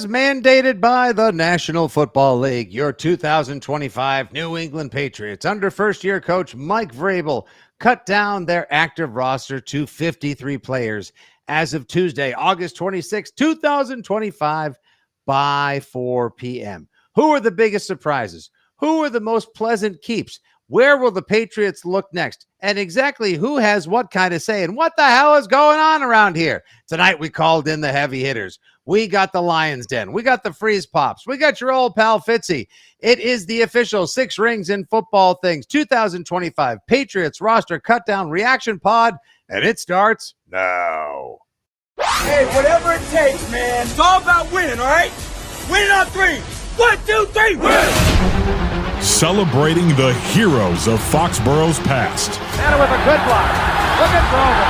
As mandated by the National Football League, your 2025 New England Patriots, under first-year coach Mike Vrabel, cut down their active roster to 53 players as of Tuesday, August 26, 2025, by 4 p.m. Who are the biggest surprises? Who are the most pleasant keeps? Where will the Patriots look next? And exactly who has what kind of say? And what the hell is going on around here? Tonight we called in the heavy hitters. We got the Lyons Den. We got the Freeze Pops. We got your old pal Fitzy. It is the official Six Rings in Football Things 2025 Patriots roster cutdown reaction pod, and it starts now. Hey, whatever it takes, man. It's all about winning, all right? Winning on three. 1, 2, 3, win! Celebrating the heroes of Foxborough's past. And with a good block. Look at Grover.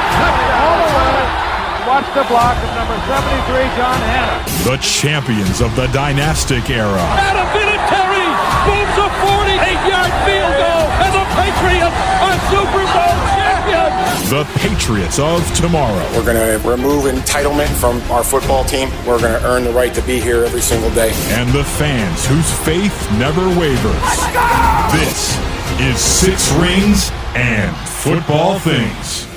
All the way. Watch the block of number 73, John Hanna. The champions of the dynastic era. Adam Vinatieri booms a 48-yard field goal, and the Patriots are Super Bowl champions. The Patriots of tomorrow. We're going to remove entitlement from our football team. We're going to earn the right to be here every single day. And the fans whose faith never wavers. Let's go! This is Six Rings and Football Things.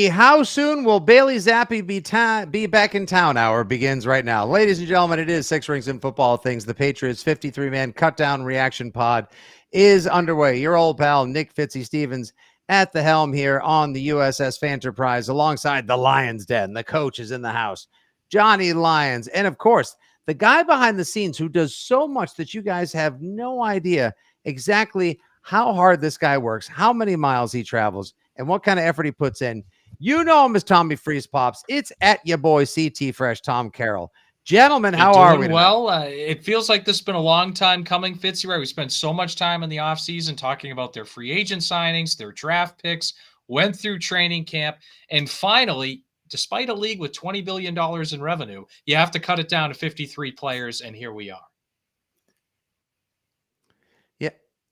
How soon will Bailey Zappi be back in town? Hour begins right now. Ladies and gentlemen, it is Six Rings and Football Things. The Patriots 53-man cutdown reaction pod is underway. Your old pal, Nick Fitzy Stevens, at the helm here on the USS Fanterprise, alongside the Lyons Den. The coach is in the house, Johnny Lyons. And, of course, the guy behind the scenes who does so much that you guys have no idea exactly how hard this guy works, how many miles he travels, and what kind of effort he puts in. You know him as Tommy Freeze Pops. It's at your boy CT Fresh, Tom Carroll. Gentlemen, how are we? Well, it feels like this has been a long time coming, Fitzy, right? We spent so much time in the offseason talking about their free agent signings, their draft picks, went through training camp, and finally, despite a league with $20 billion in revenue, you have to cut it down to 53 players, and here we are.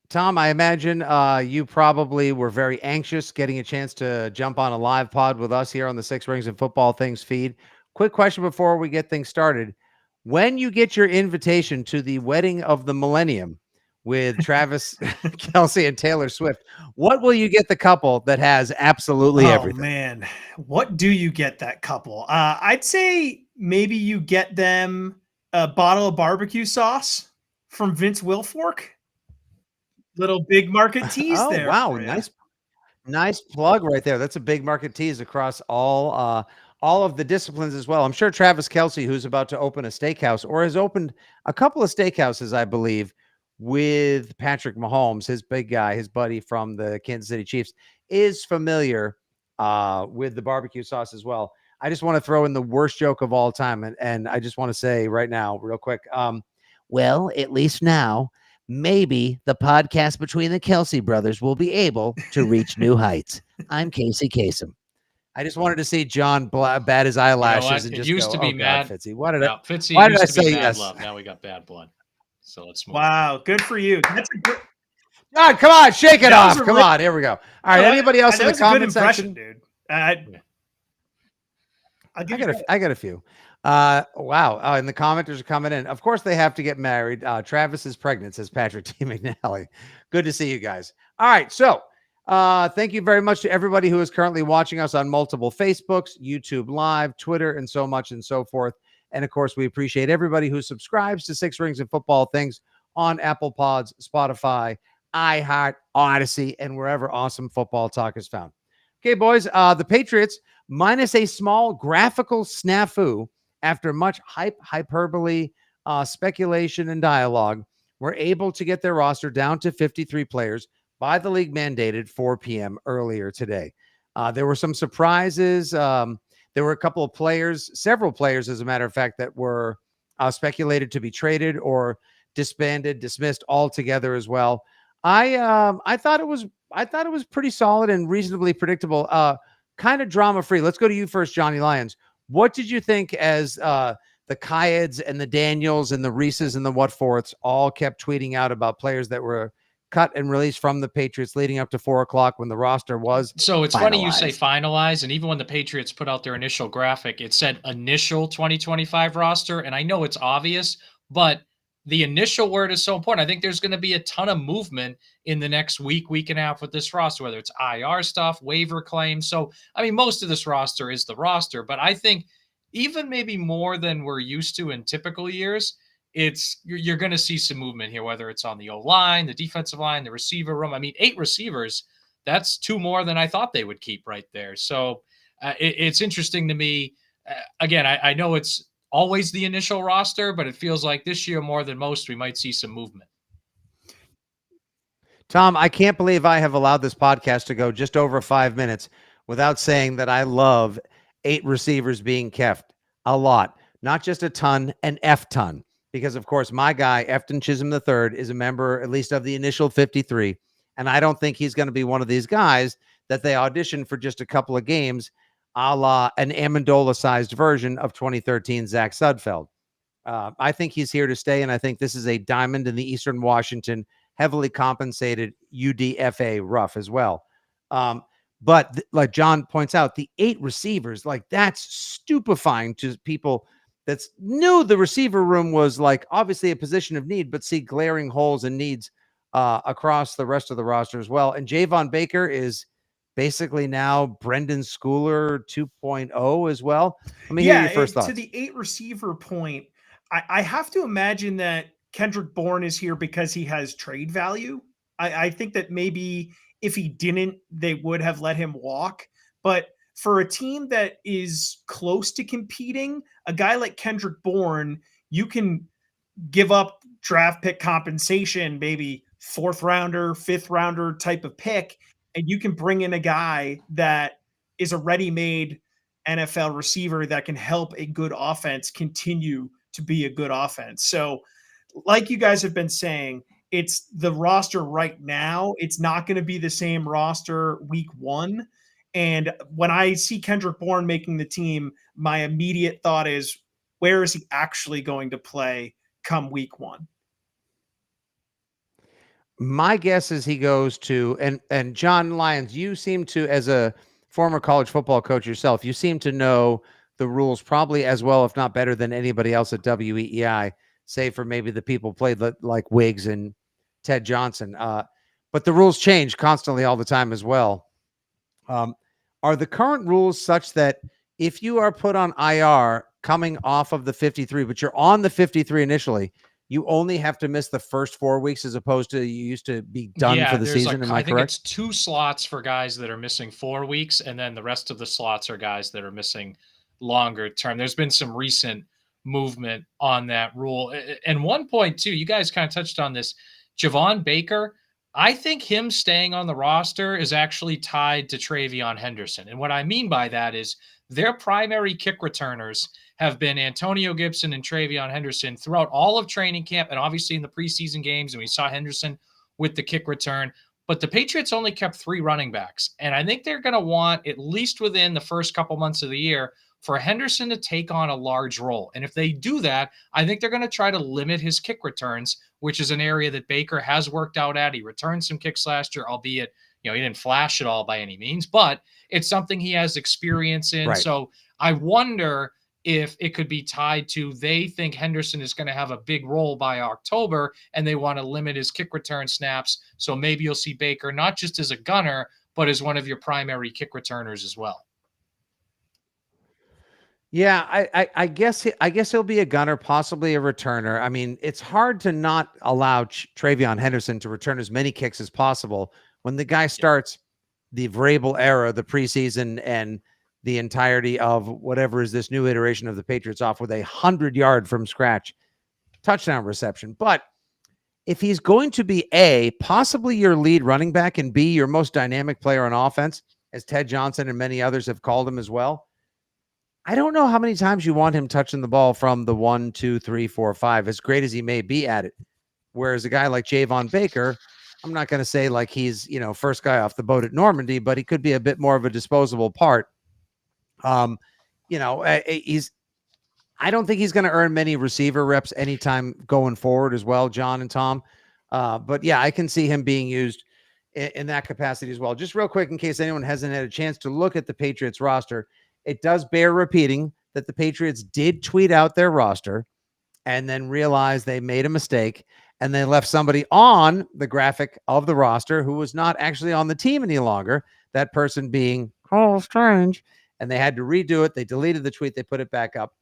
Tom, I imagine you probably were very anxious getting a chance to jump on a live pod with us here on the Six Rings and Football Things feed. Quick question before we get things started. When you get your invitation to the wedding of the millennium with Travis Kelce and Taylor Swift, what will you get the couple that has absolutely everything? Oh, man. What do you get that couple? I'd say maybe you get them a bottle of barbecue sauce from Vince Wilfork. Little big market tease there. Wow, nice plug right there. That's a big market tease across all of the disciplines as well. I'm sure Travis Kelce, who's about to open a steakhouse or has opened a couple of steakhouses, I believe, with Patrick Mahomes, his big guy, his buddy from the Kansas City Chiefs, is familiar with the barbecue sauce as well. I just want to throw in the worst joke of all time, and I just want to say right now, real quick, well, at least now, maybe the podcast between the Kelce brothers will be able to reach new heights. I'm Casey Kasem. I just wanted to see John bat his eyelashes and just used to be mad. Fitzy. Why did I say yes? Love. Now we got bad blood. So let's move. Wow, good for you. That's a good. God, come on, shake it off. Come on, here we go. All right, anybody else in the comment section? Dude. I got a few. Wow. And the commenters are coming in. Of course, they have to get married. Travis is pregnant, says Patrick T. McNally. Good to see you guys. All right. So thank you very much to everybody who is currently watching us on multiple Facebooks, YouTube Live, Twitter, and so much and so forth. And of course, we appreciate everybody who subscribes to Six Rings and Football Things on Apple Pods, Spotify, iHeart, Odyssey, and wherever awesome football talk is found. Okay, boys, the Patriots, minus a small graphical snafu, after much hyperbole, speculation, and dialogue, were able to get their roster down to 53 players by the league mandated 4 p.m. earlier today. There were some surprises. There were a couple of players, several players, as a matter of fact, that were speculated to be traded or disbanded, dismissed altogether as well. I thought it was pretty solid and reasonably predictable. Kind of drama free. Let's go to you first, Johnny Lyons. What did you think as the Kyeds and the Daniels and the Reeses and the Whatforths all kept tweeting out about players that were cut and released from the Patriots leading up to 4 o'clock when the roster was So it's funny you say finalized? finalize, and even when the Patriots put out their initial graphic, it said initial 2025 roster. And I know it's obvious, but the initial word is so important. I think there's going to be a ton of movement in the next week, week and a half with this roster, whether it's IR stuff, waiver claims. So, I mean, most of this roster is the roster, but I think even maybe more than we're used to in typical years, you're going to see some movement here, whether it's on the O line, the defensive line, the receiver room. I mean, 8 receivers, that's 2 more than I thought they would keep right there. So it's interesting to me. Again, I know it's always the initial roster, but it feels like this year more than most, we might see some movement. Tom, I can't believe I have allowed this podcast to go just over 5 minutes without saying that I love 8 receivers being kept. A lot, not just a ton, an F ton. Because, of course, my guy, Efton Chisholm III, is a member, at least of the initial 53. And I don't think he's going to be one of these guys that they audition for just a couple of games, a la an Amendola-sized version of 2013 Zach Sudfeld. I think he's here to stay, and I think this is a diamond in the Eastern Washington, heavily compensated UDFA rough as well. But like John points out, the 8 receivers, like that's stupefying to people that's knew the receiver room was like obviously a position of need, but see glaring holes and needs across the rest of the roster as well. And Javon Baker is basically now Brendan Schooler 2.0 as well. Let me hear your first thoughts. To the 8 receiver point, I have to imagine that Kendrick Bourne is here because he has trade value. I think that maybe if he didn't, they would have let him walk. But for a team that is close to competing, a guy like Kendrick Bourne, you can give up draft pick compensation, maybe 4th rounder, 5th rounder type of pick, and you can bring in a guy that is a ready-made NFL receiver that can help a good offense continue to be a good offense. So like you guys have been saying, it's the roster right now. It's not going to be the same roster week 1. And when I see Kendrick Bourne making the team, my immediate thought is, where is he actually going to play come week 1? My guess is he goes to, and John Lyons, you seem to, as a former college football coach yourself, you seem to know the rules probably as well, if not better than anybody else at WEEI, save for maybe the people played like Wiggs and Ted Johnson. But the rules change constantly all the time as well. Are the current rules such that if you are put on IR coming off of the 53, but you're on the 53 initially, you only have to miss the first 4 weeks as opposed to you used to be done for the season? Am I I think correct? it's 2 slots for guys that are missing 4 weeks, and then the rest of the slots are guys that are missing longer term. There's been some recent movement on that rule. And one point too, you guys kind of touched on this, Javon Baker. I think him staying on the roster is actually tied to Travion Henderson. And what I mean by that is their primary kick returners have been Antonio Gibson and Travion Henderson throughout all of training camp and obviously in the preseason games. And we saw Henderson with the kick return. But the Patriots only kept 3 running backs. And I think they're going to want, at least within the first couple months of the year, for Henderson to take on a large role. And if they do that, I think they're going to try to limit his kick returns, which is an area that Baker has worked out at. He returned some kicks last year, albeit, he didn't flash it all by any means, but it's something he has experience in. Right. So I wonder if it could be tied to they think Henderson is going to have a big role by October and they want to limit his kick return snaps. So maybe you'll see Baker not just as a gunner, but as one of your primary kick returners as well. Yeah, I guess he'll be a gunner, possibly a returner. I mean, it's hard to not allow Travion Henderson to return as many kicks as possible when the guy starts the Vrabel era, the preseason, and the entirety of whatever is this new iteration of the Patriots off with 100-yard from scratch touchdown reception. But if he's going to be A, possibly your lead running back, and B, your most dynamic player on offense, as Ted Johnson and many others have called him as well, I don't know how many times you want him touching the ball from the 1, 2, 3, 4, 5, as great as he may be at it. Whereas a guy like Javon Baker, I'm not going to say like he's, first guy off the boat at Normandy, but he could be a bit more of a disposable part. I don't think he's going to earn many receiver reps anytime going forward as well, John and Tom. But yeah, I can see him being used in that capacity as well. Just real quick, in case anyone hasn't had a chance to look at the Patriots roster, it does bear repeating that the Patriots did tweet out their roster and then realized they made a mistake, and they left somebody on the graphic of the roster who was not actually on the team any longer, that person being Carl Strange, and they had to redo it. They deleted the tweet. They put it back up.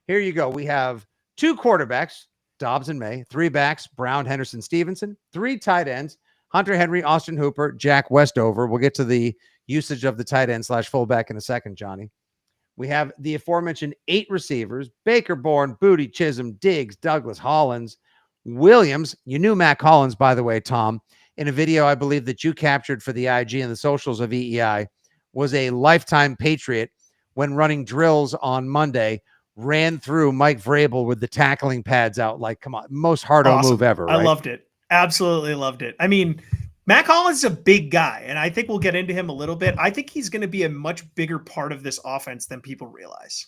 Here you go. We have 2 quarterbacks, Dobbs and May, 3 backs, Brown, Henderson, Stevenson, 3 tight ends, Hunter Henry, Austin Hooper, Jack Westover. We'll get to the usage of the tight end / fullback in a second, Johnny. We have the aforementioned 8 receivers, Baker, Bourne, Booty, Chisholm, Diggs, Douglas, Hollins, Williams. You knew Mac Hollins, by the way, Tom, in a video I believe that you captured for the IG and the socials of EEI, was a lifetime Patriot when running drills on Monday, ran through Mike Vrabel with the tackling pads out. Like, come on, most hardo move ever. Right? I loved it. Absolutely loved it. I mean, Mac Hollins is a big guy, and I think we'll get into him a little bit. I think he's going to be a much bigger part of this offense than people realize.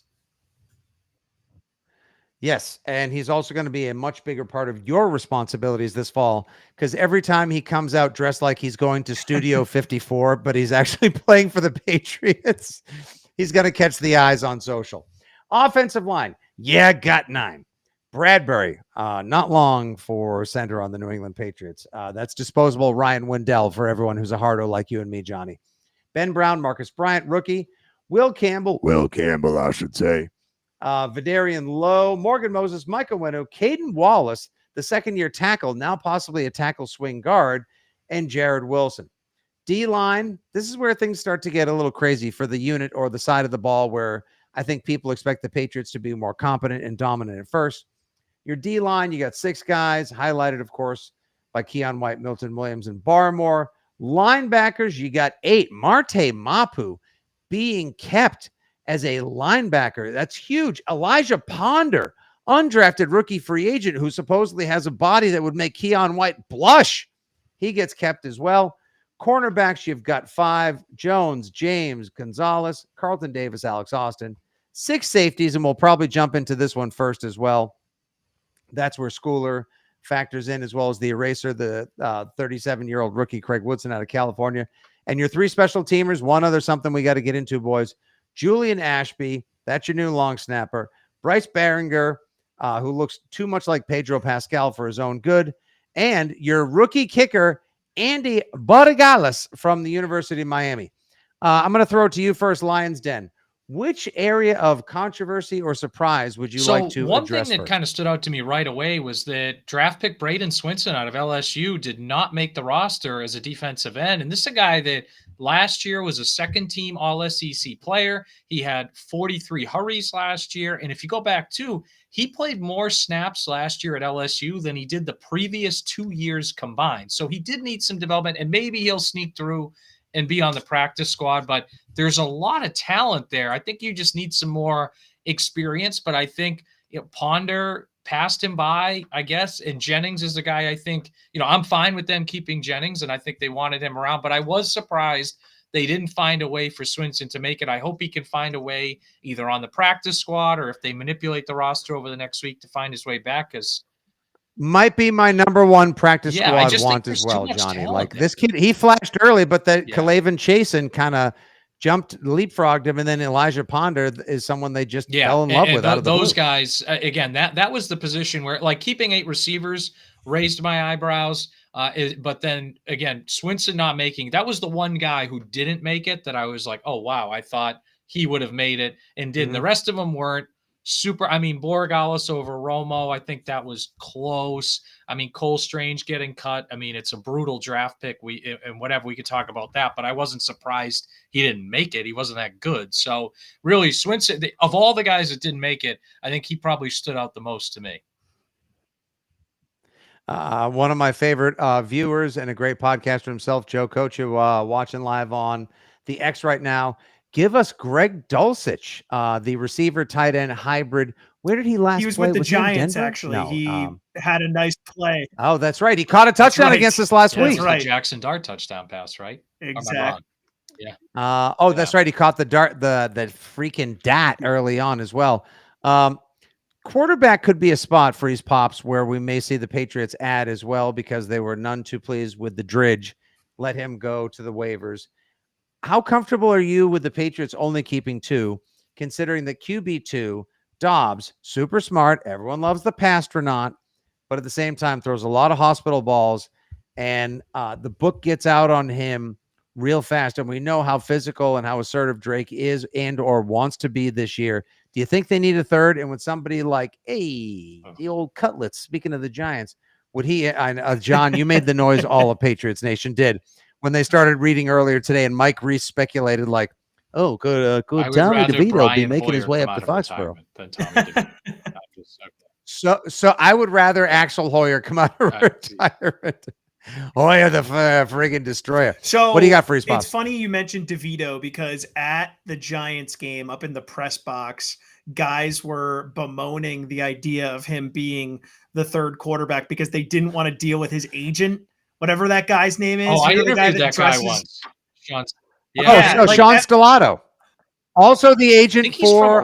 Yes, and he's also going to be a much bigger part of your responsibilities this fall, because every time he comes out dressed like he's going to Studio 54, but he's actually playing for the Patriots, he's going to catch the eyes on social. Offensive line, got 9. Bradbury, not long for center on the New England Patriots. That's disposable Ryan Wendell for everyone who's a hardo like you and me, Johnny. Ben Brown, Marcus Bryant, rookie. Will Campbell, I should say. Vidarian Lowe, Morgan Moses, Michael Weno, Caden Wallace, the second-year tackle, now possibly a tackle swing guard, and Jared Wilson. D-line, this is where things start to get a little crazy for the unit or the side of the ball where I think people expect the Patriots to be more competent and dominant at first. Your D-line, you got 6 guys, highlighted, of course, by Keon White, Milton Williams, and Barmore. Linebackers, you got 8. Marte Mapu being kept as a linebacker. That's huge. Elijah Ponder, undrafted rookie free agent who supposedly has a body that would make Keon White blush. He gets kept as well. Cornerbacks, you've got 5. Jones, James, Gonzalez, Carlton Davis, Alex Austin. 6 safeties, and we'll probably jump into this one first as well. That's where Schooler factors in, as well as the eraser, the 37-year-old rookie Craig Woodson out of California. And your 3 special teamers, one other something we got to get into, boys. Julian Ashby, that's your new long snapper. Bryce Behringer, who looks too much like Pedro Pascal for his own good. And your rookie kicker, Andy Barragales from the University of Miami. I'm going to throw it to you first, Lyons Den. Which area of controversy or surprise would you like to one address thing that first? kind of stood out to me right away was that draft pick Braden Swinson out of LSU did not make the roster as a defensive end. And this is a guy that last year was a second-team All-SEC player. He had 43 hurries last year. And if you go back to, he played more snaps last year at LSU than he did the previous 2 years combined. So he did need some development, and maybe he'll sneak through and be on the practice squad, but there's a lot of talent there. I think you just need some more experience, but I think Ponder passed him by, I guess, and Jennings is the guy I think, I'm fine with them keeping Jennings, and I think they wanted him around, but I was surprised they didn't find a way for Swinson to make it. I hope he can find a way either on the practice squad or if they manipulate the roster over the next week to find his way back, because might be my number one practice squad want as well, Johnny. Like there. This kid, he flashed early, but that Kalavin Chasen kind of leapfrogged him, and then Elijah Ponder is someone they just fell in love with. Out of those guys, again, that was the position where, like, keeping 8 receivers raised my eyebrows. But then again, Swinson not making, that was the one guy who didn't make it that I was like, oh wow, I thought he would have made it and didn't. The rest of them weren't. Super. I mean, Borregales over Romo, I think that was close. I mean, Cole Strange getting cut. I mean, it's a brutal draft pick. And whatever, we could talk about that, but I wasn't surprised he didn't make it. He wasn't that good. So really, Swinson, of all the guys that didn't make it, I think he probably stood out the most to me. One of my favorite viewers and a great podcaster himself, Joe Kocha, watching live on the X right now. Give us Greg Dulcich, the receiver tight end hybrid. Where did he last play? He was with the Giants, actually. No, he had a nice play. Oh, that's right. He caught a touchdown against us last week. That's right. Jackson Dart touchdown pass, right? Exactly. That's right. He caught the freaking dat early on as well. Quarterback could be a spot for his pops where we may see the Patriots add as well because they were none too pleased with the Dridge. Let him go to the waivers. How comfortable are you with the Patriots only keeping 2, considering that QB2, Dobbs, super smart, everyone loves the pastronaut, but at the same time throws a lot of hospital balls, and the book gets out on him real fast, and we know how physical and how assertive Drake is and or wants to be this year. Do you think they need a third? And with somebody like, the old Cutlets, speaking of the Giants, would he, John, you made the noise all of Patriots Nation did when they started reading earlier today, and Mike Reese speculated like, could Tommy DeVito be making his way up to Foxborough? So I would rather Axel Hoyer come out of retirement. Hoyer the friggin' destroyer. So what do you got for his spots? It's funny you mentioned DeVito because at the Giants game up in the press box, guys were bemoaning the idea of him being the third quarterback because they didn't want to deal with his agent, whatever that guy's name is. I interviewed that guy once. Sean Stellato. Also the agent for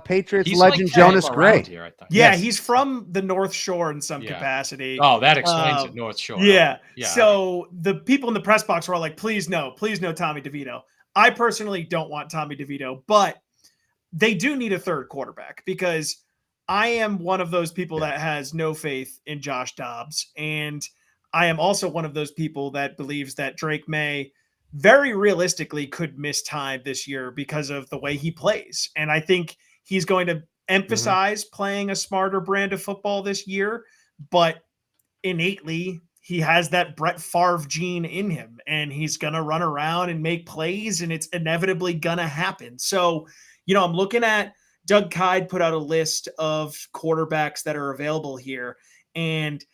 Patriots legend Jonas Gray. Here, he's from the North Shore in some capacity. Oh, that explains it, North Shore. Yeah. So the people in the press box were all like, please no Tommy DeVito. I personally don't want Tommy DeVito, but they do need a third quarterback because I am one of those people that has no faith in Josh Dobbs. And I am also one of those people that believes that Drake May very realistically could miss time this year because of the way he plays. And I think he's going to emphasize playing a smarter brand of football this year, but innately he has that Brett Favre gene in him and he's going to run around and make plays and it's inevitably going to happen. So, I'm looking at Doug Kyde put out a list of quarterbacks that are available here and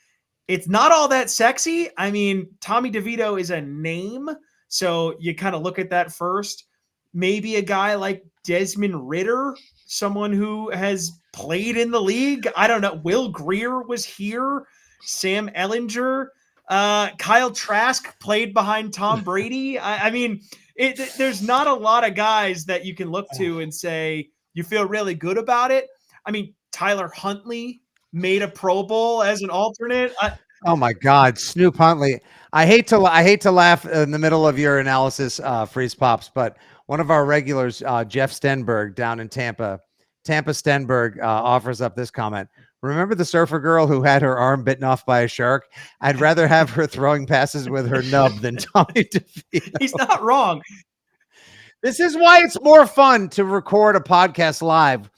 it's not all that sexy. I mean, Tommy DeVito is a name. So you kind of look at that first. Maybe a guy like Desmond Ridder, someone who has played in the league. I don't know. Will Greer was here. Sam Ellinger. Kyle Trask played behind Tom Brady. I mean, there's not a lot of guys that you can look to and say you feel really good about it. I mean, Tyler Huntley made a Pro Bowl as an alternate. Oh my God, Snoop Huntley. I hate to laugh in the middle of your analysis, Freeze Pops, but one of our regulars, Jeff Stenberg down in Tampa Stenberg offers up this comment. Remember the surfer girl who had her arm bitten off by a shark? I'd rather have her throwing passes with her nub than Tommy DeVito. He's not wrong. This is why it's more fun to record a podcast live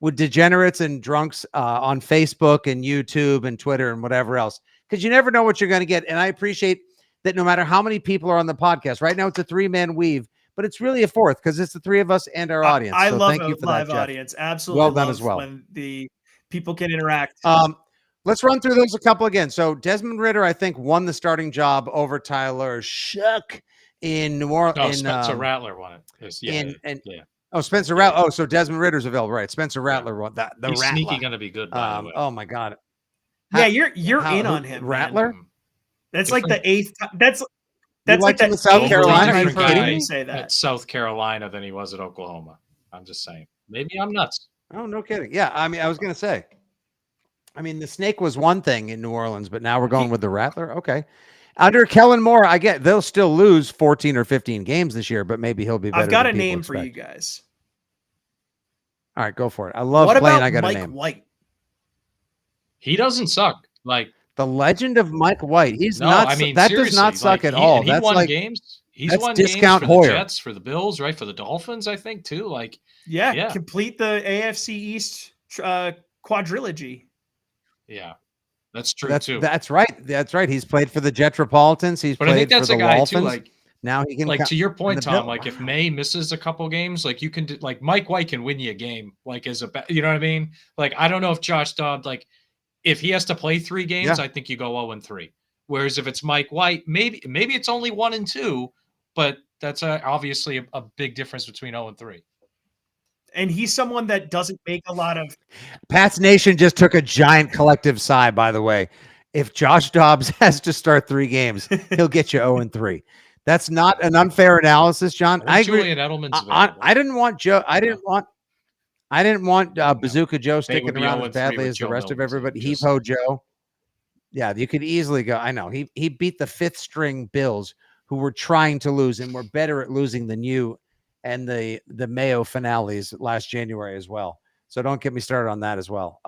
with degenerates and drunks on Facebook and YouTube and Twitter and whatever else. Because you never know what you're going to get. And I appreciate that no matter how many people are on the podcast, right now it's a 3-man weave, but it's really a fourth because it's the 3 of us and our audience. I so love thank you for live that, Jeff. audience. Absolutely. Well done as well. When the people can interact. Let's run through those a couple again. So Desmond Ridder, I think, won the starting job over Tyler Shuck in New Orleans. No, Spencer Rattler won it. Oh, Spencer Rattler. Oh, so Desmond Ritter's available, right? Spencer Rattler won that. He's sneaky going to be good. By the way. Oh my God. Yeah, you're in on him, Rattler. Man. That's like the 8th. That's like the South Carolina. Are you kidding me? Say that at South Carolina than he was at Oklahoma. I'm just saying. Maybe I'm nuts. Oh, no kidding. Yeah, I mean, I was going to say. I mean, the snake was one thing in New Orleans, but now we're going with the Rattler. Okay. Under Kellen Moore, I get they'll still lose 14 or 15 games this year, but maybe he'll be better. I've got than a name expect. for you guys. All right, go for it. I love what playing. About I got Mike a name. White? He doesn't suck. Like the legend of Mike White. He's not. I mean, that does not suck at all. That's won games. He's that's won discount games for Hoyer. the Jets, for the Bills, right? For the Dolphins, I think too. Like, yeah. Complete the AFC East quadrilogy. Yeah, that's true too. That's right. That's right. He's played for the Jetropolitans. He's played for the Dolphins. Too, like, now he can. Like to your point, Tom. Like if May misses a couple games, like you can do, like Mike White can win you a game. Like as a, you know what I mean? Like I don't know if Josh Dobbs, like if he has to play 3 games, I think you go 0-3. Whereas if it's Mike White, maybe it's only 1-2, but that's obviously a big difference between 0-3. And he's someone that doesn't make a lot of. Pats Nation just took a giant collective sigh, by the way. If Josh Dobbs has to start 3 games, he'll get you 0-3. That's not an unfair analysis, John. I agree. Julian Edelman's available. I didn't want Joe. I didn't want Bazooka Joe They sticking would be around as 0-3 badly with as the Joe rest of Milton's everybody. team, Heave just ho saying. Joe. Yeah, you could easily go. I know he beat the 5th string Bills, who were trying to lose and were better at losing than you, and the Mayo finales last January as well. So don't get me started on that as well.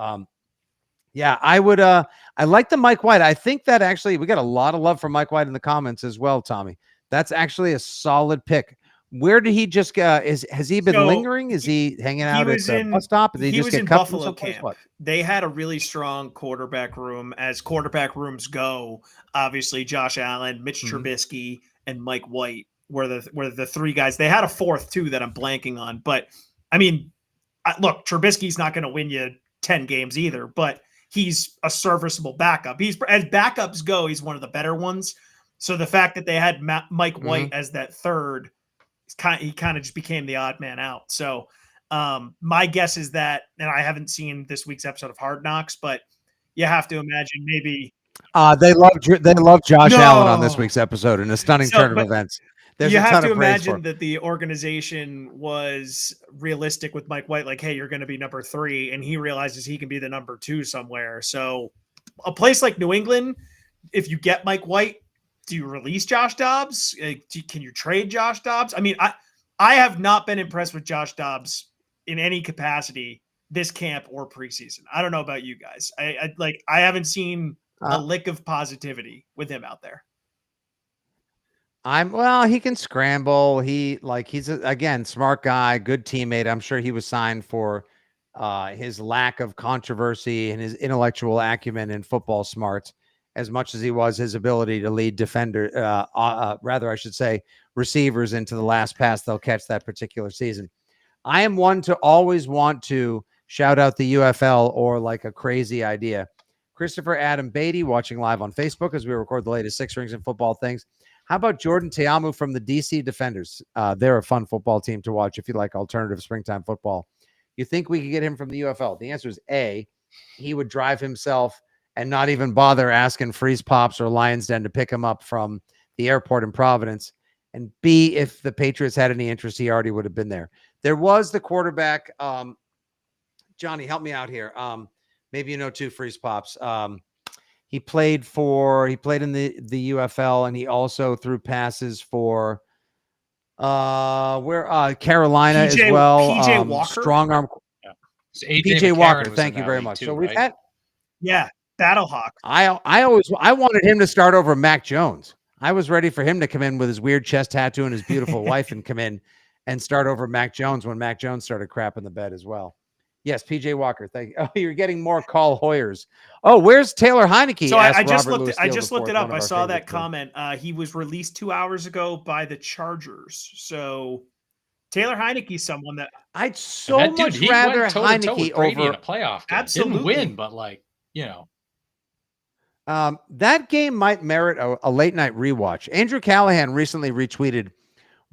Yeah, I would. I like the Mike White. I think that actually we got a lot of love for Mike White in the comments as well, Tommy. That's actually a solid pick. Where did he just go? Has he been lingering? Is he hanging out at the bus stop? Did he just get cuffed from Buffalo someplace? camp. What? They had a really strong quarterback room, as quarterback rooms go. Obviously, Josh Allen, Mitch Trubisky, and Mike White were the 3 guys. They had a 4th too that I'm blanking on. But I mean, look, Trubisky's not going to win you 10 games either, but he's a serviceable backup. He's, as backups go, he's one of the better ones. So the fact that they had Mike White as that 3rd, he kind of just became the odd man out. So my guess is that, and I haven't seen this week's episode of Hard Knocks, but you have to imagine maybe They love Josh Allen on this week's episode in a stunning turn of events. You have to imagine that the organization was realistic with Mike White, like, hey, you're going to be number 3, and he realizes he can be the number 2 somewhere. So a place like New England, if you get Mike White, do you release Josh Dobbs? Can you trade Josh Dobbs? I mean, I have not been impressed with Josh Dobbs in any capacity this camp or preseason. I don't know about you guys. I haven't seen a lick of positivity with him out there. He can scramble. He's again, smart guy, good teammate. I'm sure he was signed for his lack of controversy and his intellectual acumen and football smarts, as much as he was his ability to lead I should say, receivers into the last pass they'll catch that particular season. I am one to always want to shout out the UFL or like a crazy idea. Christopher Adam Beatty watching live on Facebook as we record the latest 6 Rings and Football things. How about Jordan Teamu from the DC Defenders? They're a fun football team to watch if you like alternative springtime football. You think we could get him from the UFL? The answer is A, he would drive himself and not even bother asking Freeze Pops or Lyons Den to pick him up from the airport in Providence. And B, if the Patriots had any interest, he already would have been there. There was the quarterback. Johnny, help me out here. Maybe you know too, Freeze Pops. He played in the UFL, and he also threw passes for Carolina as well. PJ Walker. Strong arm. Yeah. PJ Walker. Thank you very much. Too, so we've right? had. Yeah, Battlehawk. I wanted him to start over Mac Jones. I was ready for him to come in with his weird chest tattoo and his beautiful wife and come in and start over Mac Jones when Mac Jones started crapping the bed as well. Yes, PJ Walker. Thank you. Oh, you're getting more Call Hoyers. Oh, where's Taylor Heineke? So I just looked it up. I saw that comment. He was released 2 hours ago by the Chargers. So Taylor Heineke's someone that I'd much rather Heineke over in a playoff game. Absolutely. Didn't win, but that game might merit a late night rewatch. Andrew Callahan recently tweeted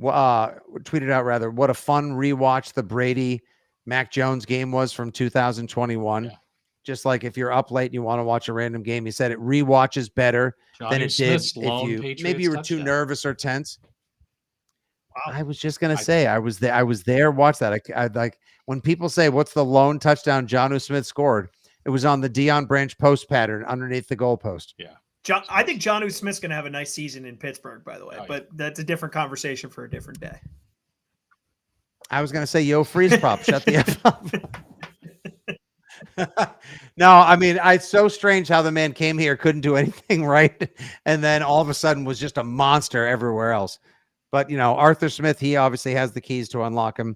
out what a fun rewatch the Brady Mac Jones game was from 2021. Yeah. Just like if you're up late and you want to watch a random game, he said it rewatches better than it did if you were too nervous or tense. Wow. I was just gonna say I was there. Watch that. I like when people say what's the lone touchdown Jonnu Smith scored. It was on the Deion Branch post pattern underneath the goalpost. Yeah. I think Jonnu Smith's going to have a nice season in Pittsburgh, by the way, but that's a different conversation for a different day. I was going to say, yo, Freeze Pop, shut the F up. No, I mean, it's so strange how the man came here, couldn't do anything right, and then all of a sudden was just a monster everywhere else. But, Arthur Smith, he obviously has the keys to unlock him.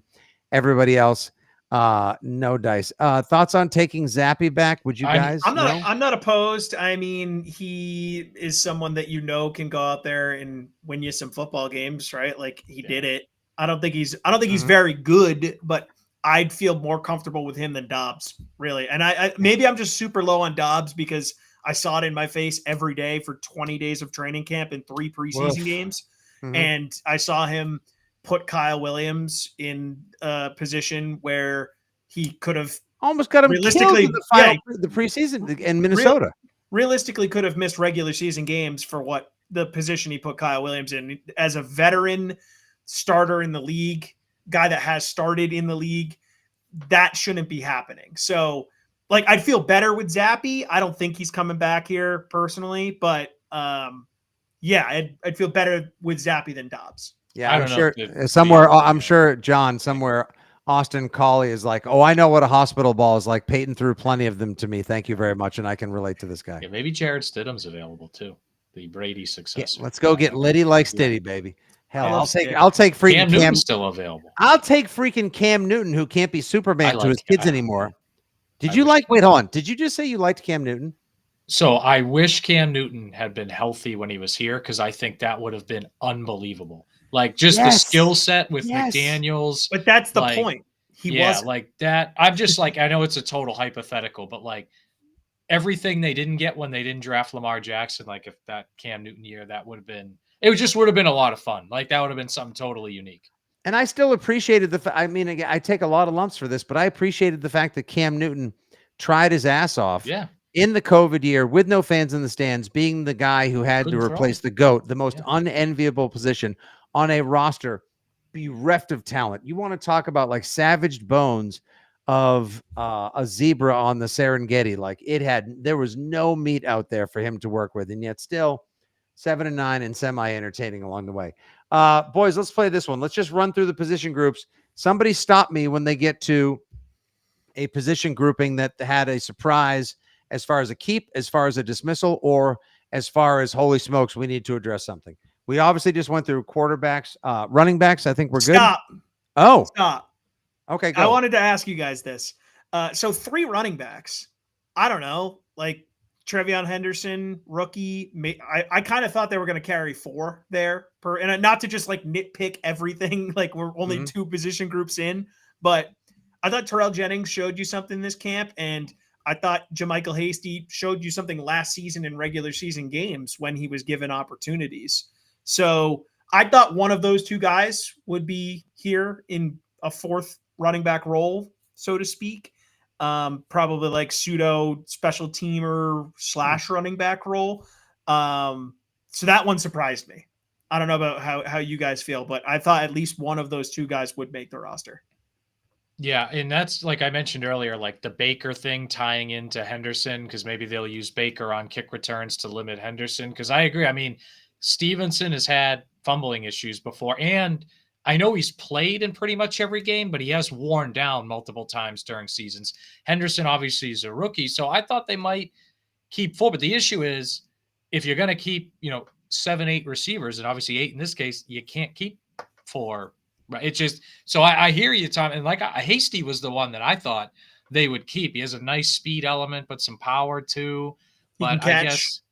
Everybody else, no dice. Thoughts on taking Zappy back? Would you guys? I'm not opposed. I mean, he is someone that can go out there and win you some football games, right? Like he did it. I don't think he's very good, but I'd feel more comfortable with him than Dobbs, really. And I maybe I'm just super low on Dobbs because I saw it in my face every day for 20 days of training camp and 3 preseason games. Mm-hmm. And I saw him put Kyle Williams in a position where he could have almost got him killed in the preseason in Minnesota. Realistically could have missed regular season games for what the position he put Kyle Williams in as a veteran starter in the league, guy that has started in the league. That shouldn't be happening. So, like, I'd feel better with Zappy. I don't think he's coming back here personally, but yeah, I'd feel better with Zappy than Dobbs. Yeah, I I'm don't know sure if somewhere. I'm sure John somewhere. Austin Cauley is like, oh, I know what a hospital ball is like. Peyton threw plenty of them to me. Thank you very much, and I can relate to this guy. Yeah, maybe Jared Stidham's available too, the Brady successor. Let's go get Liddy like Stiddy, baby. Hell, I I'll love take Stiddy. I'll take freaking Cam Newton's still available. I'll take freaking Cam Newton, who can't be Superman to his kids anymore. Did I you wish like? Wait, hold on. Did you just say you liked Cam Newton? So I wish Cam Newton had been healthy when he was here, because I think that would have been unbelievable. Like, just the skill set with McDaniels. But that's the point. He was like that. I'm just like, I know it's a total hypothetical, but like everything they didn't get when they didn't draft Lamar Jackson, like if that Cam Newton year, that would have been, it just would have been a lot of fun. Like, that would have been something totally unique. And I still appreciated I mean, again, I take a lot of lumps for this, but I appreciated the fact that Cam Newton tried his ass off. Yeah. In the COVID year, with no fans in the stands, being the guy who had to replace the GOAT, the most unenviable position on a roster bereft of talent. You want to talk about like savaged bones of a zebra on the Serengeti. Like, there was no meat out there for him to work with, and yet still 7-9 and semi-entertaining along the way. Boys, let's play this one. Let's just run through the position groups. Somebody stop me when they get to a position grouping that had a surprise as far as a keep, as far as a dismissal, or as far as holy smokes, we need to address something. We obviously just went through quarterbacks, running backs. I think we're good. Stop. Okay, go. I wanted to ask you guys this. So 3 running backs. I don't know, like Trevion Henderson, rookie. I kind of thought they were going to carry 4 there and not to just like nitpick everything. Like, we're only 2 position groups in, but I thought Terrell Jennings showed you something this camp, and I thought JaMychal Hasty showed you something last season in regular season games when he was given opportunities. So I thought one of those 2 guys would be here in a 4th running back role, so to speak. Probably like pseudo special teamer / running back role. So that one surprised me. I don't know about how you guys feel, but I thought at least one of those 2 guys would make the roster. Yeah, and that's like I mentioned earlier, like the Baker thing tying into Henderson, because maybe they'll use Baker on kick returns to limit Henderson. Because I agree. I mean, Stevenson has had fumbling issues before, and I know he's played in pretty much every game, but he has worn down multiple times during seasons. Henderson obviously is a rookie, so I thought they might keep 4. But the issue is, if you're going to keep, 7, 8 receivers, and obviously 8 in this case, you can't keep 4. Right. It's just, so I hear you, Tom. And like, Hasty was the one that I thought they would keep. He has a nice speed element, but some power too. But I guess,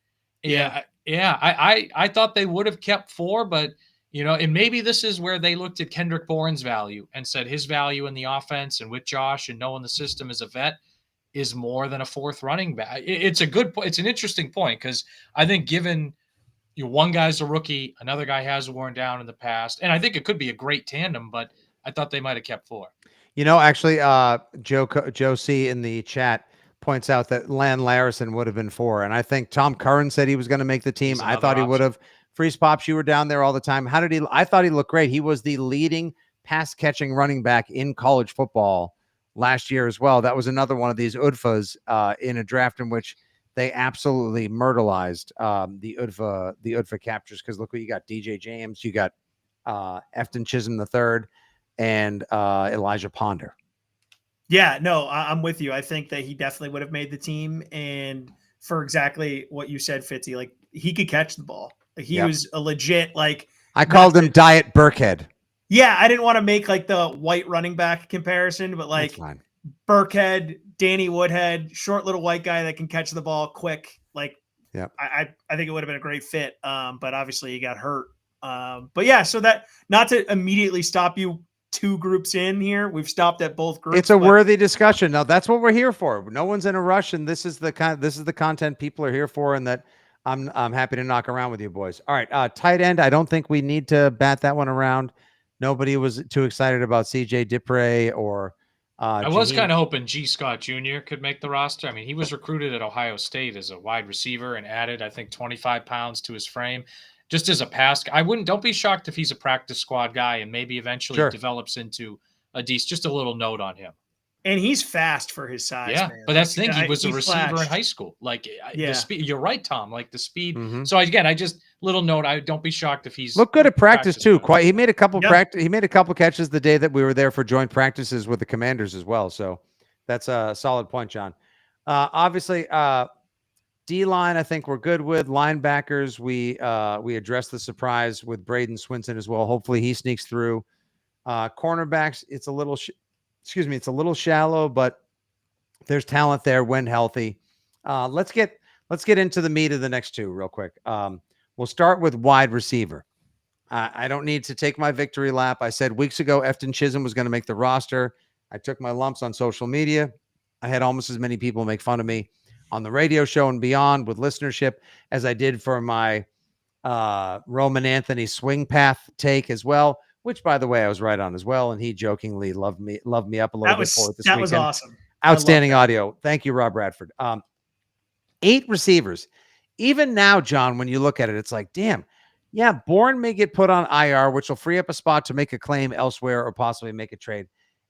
I thought they would have kept 4, but and maybe this is where they looked at Kendrick Bourne's value and said his value in the offense and with Josh and knowing the system as a vet is more than a 4th running back. It's a good point. It's an interesting point, because I think given one guy's a rookie, another guy has worn down in the past, and I think it could be a great tandem, but I thought they might have kept 4. Actually, Joe C in the chat points out that Lan Larison would have been 4, and I think Tom Curran said he was going to make the team. I thought he would have. Freeze Pops, you were down there all the time. How did he? I thought he looked great. He was the leading pass catching running back in college football last year as well. That was another one of these UDFAs in a draft in which they absolutely myrtleized the UDFA captures, because look what you got: DJ James, you got Efton Chisholm III, and Elijah Ponder. Yeah, no, I'm with you. I think that he definitely would have made the team, and for exactly what you said, Fitzy, like, he could catch the ball. Like, he was a legit, like, I called him Diet Burkhead. Yeah, I didn't want to make like the white running back comparison, but like Burkhead, Danny Woodhead, short little white guy that can catch the ball quick. Like, I think it would have been a great fit. But obviously he got hurt. But yeah, so that, not to immediately stop you 2 groups in here, we've stopped at both groups. It's a worthy discussion. Now that's what we're here for. No one's in a rush, and this is the content people are here for, and that I'm happy to knock around with you boys. All right, tight end. I don't think we need to bat that one around. Nobody was too excited about CJ Dupre or I was Jaheim- kind of hoping G. Scott Jr. could make the roster. I mean, he was recruited at Ohio State as a wide receiver and added, I think, 25 pounds to his frame. Just as a pass, don't be shocked if he's a practice squad guy and maybe eventually Sure. develops into a decent, just a little note on him. And he's fast for his size, Yeah, man. but that's the thing. He was a he receiver in flashed. high school. Like Yeah. the speed. You're right, Tom. Like the speed. Mhm. So again, I just little note. I don't be shocked if he's Looked good at practice too. squad. Quite, he made a couple Yeah. He made a couple catches the day that we were there for joint practices with the Commanders as well. So that's a solid point, John. Obviously, D-line, I think we're good with. Linebackers, we addressed the surprise with Braden Swinson as well. Hopefully, he sneaks through. Cornerbacks, it's a little, it's a little shallow, but there's talent there when healthy. Let's get into the meat of the next two real quick. We'll start with wide receiver. I don't need to take my victory lap. I said weeks ago Efton Chisholm was going to make the roster. I took my lumps on social media. I had almost as many people make fun of me on the radio show and beyond with listenership as I did for my Roman Anthony swing path take as well, which, by the way, I was right on as well. And he jokingly loved me up a little bit for it this that weekend. was awesome. Outstanding audio. Thank you, Rob Bradford. 8 receivers. Even now, John, when you look at it, it's like, damn, yeah, Bourne may get put on IR, which will free up a spot to make a claim elsewhere or possibly make a trade.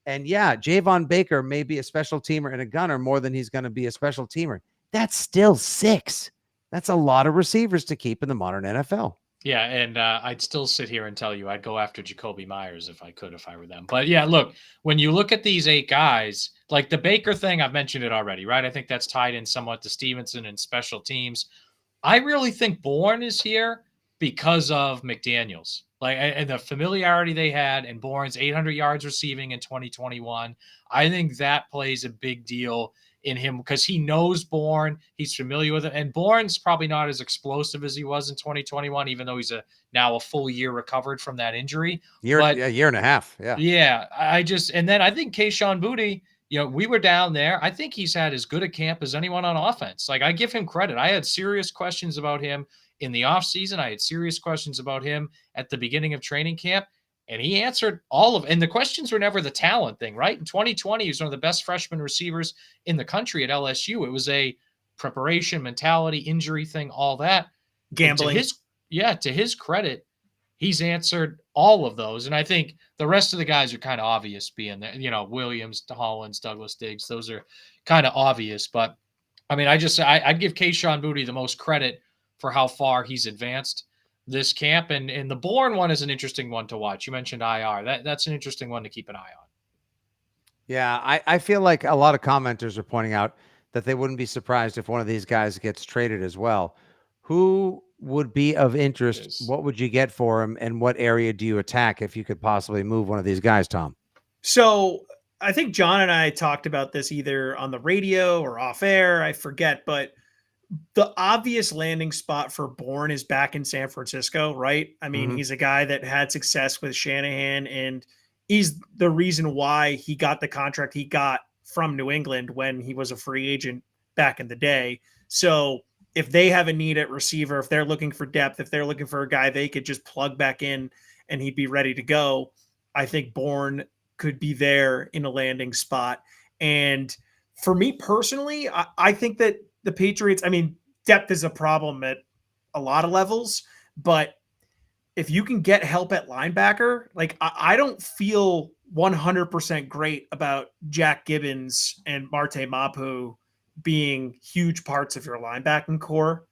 And yeah, Javon Baker may be a special teamer and a gunner more than he's going to be a special teamer. That's still 6. That's a lot of receivers to keep in the modern NFL. Yeah, and I'd still sit here and tell you I'd go after Jacoby Myers if I were them. But yeah, look, when you look at these 8 guys, like the Baker thing, I've mentioned it already, right? I think that's tied in somewhat to Stevenson and special teams. I really think Bourne is here because of McDaniels, like, and the familiarity they had, and Bourne's 800 yards receiving in 2021. I think that plays a big deal in him because he knows Bourne, he's familiar with it, and Bourne's probably not as explosive as he was in 2021, even though he's now a full year recovered from that injury. Year and a half. Yeah. Yeah. And then I think Kayshon Boutte, we were down there. I think he's had as good a camp as anyone on offense. Like, I give him credit. I had serious questions about him in the offseason. I had serious questions about him at the beginning of training camp. And he answered and the questions were never the talent thing, right? In 2020, he was one of the best freshman receivers in the country at LSU. It was a preparation, mentality, injury thing, all that. Gambling. To his credit, he's answered all of those. And I think the rest of the guys are kind of obvious being there. Williams, Hollins, Douglas Diggs, those are kind of obvious. But, I mean, I'd give Kayshon Boutte the most credit for how far he's advanced this camp, and the Bourne one is an interesting one to watch. You mentioned IR. That's an interesting one to keep an eye on. Yeah, I feel like a lot of commenters are pointing out that they wouldn't be surprised if one of these guys gets traded as well. Who would be of interest? What would you get for him, and what area do you attack if you could possibly move one of these guys, Tom? So I think John and I talked about this either on the radio or off air. I forget, but the obvious landing spot for Bourne is back in San Francisco, right? I mean, he's a guy that had success with Shanahan, and he's the reason why he got the contract he got from New England when he was a free agent back in the day. So if they have a need at receiver, if they're looking for depth, if they're looking for a guy they could just plug back in and he'd be ready to go, I think Bourne could be there in a landing spot. And for me personally, I think that the Patriots, I mean, depth is a problem at a lot of levels, but if you can get help at linebacker, like I don't feel 100% great about Jack Gibbons and Marte Mapu being huge parts of your linebacking core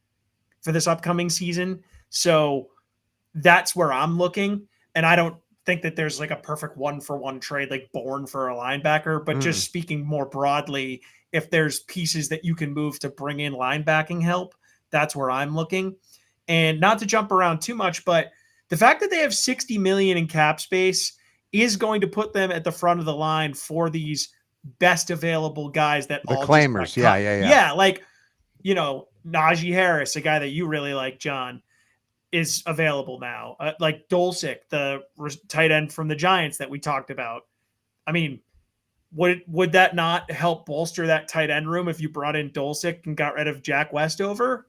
for this upcoming season. So that's where I'm looking. And I don't think that there's like a perfect 1-for-1 trade, like Bourne for a linebacker, but just speaking more broadly, if there's pieces that you can move to bring in linebacking help, that's where I'm looking. And not to jump around too much, but the fact that they have $60 million in cap space is going to put them at the front of the line for these best available guys that the all claimers. Yeah. Yeah. Like, Najee Harris, a guy that you really like, John, is available now. Like Dulcich, the tight end from the Giants that we talked about. I mean, would that not help bolster that tight end room if you brought in Dulcich and got rid of Jack Westover?